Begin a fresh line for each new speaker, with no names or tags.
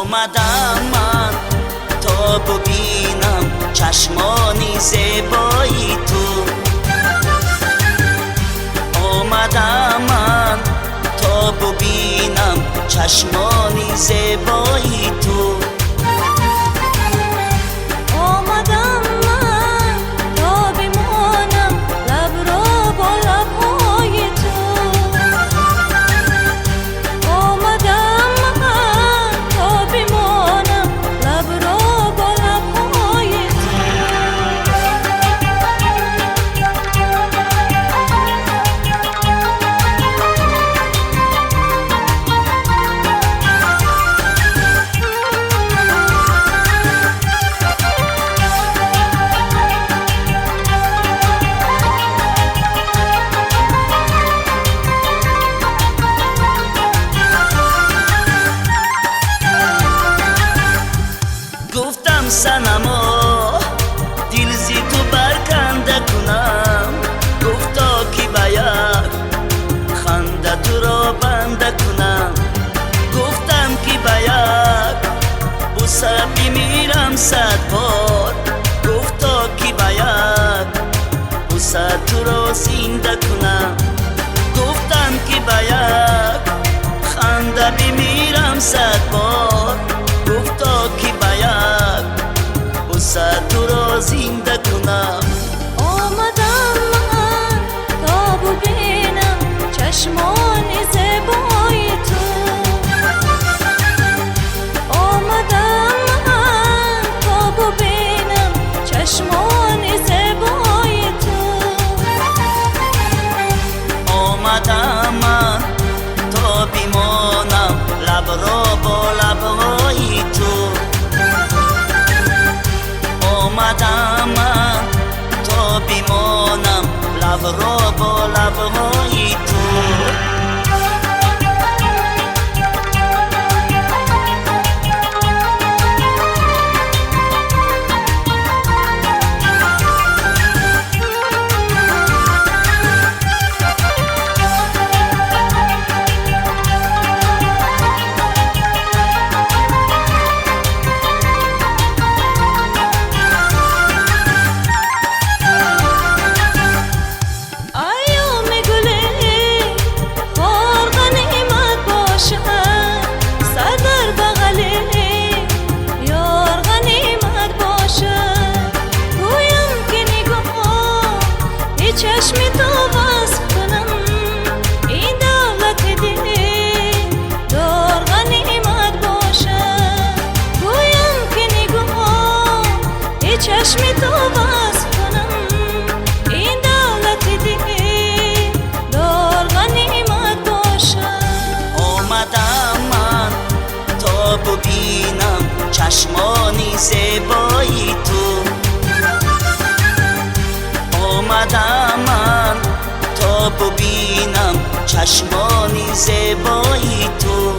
آمدم من تا ببینم چشمانی زیبایی تو. آمدم من تا ببینم چشمانی زیبایی تو.
آمدم من تا بمانم لب را با لبهای تو. آمدم من تا بمانم لب را با لبهای تو.
گفتم صنما دل زی تو برکنده کنم، گفتا که باید خنده تو را بنده کنم. گفتم که باید بوسه بمیرم 100 بار، گفتا که باید بوسه تو را زنده کنم. گفتم که باید خنده بمیرم 100 بار، گفتا که باید بوسه تو را زنده کنم.
آمدم من تا ببینم چشمان زیبای تو. آمدم من تا ببینم چشمان زیبای تو.
آمدم من تا بمانم لب را با لبهای تو. آمدم من تا بمانم لب را با لبهای تو.
چشمی تو باز کنم این دولت دل دار غنیمت باشد. گویم که نگاه ای چشمی تو باز کنم این دولت دل دار غنیمت باشد.
آمدم من تا ببینم چشمانی زیبایی تو. آمدم من تا ببینم چشمانی زیبایی تو.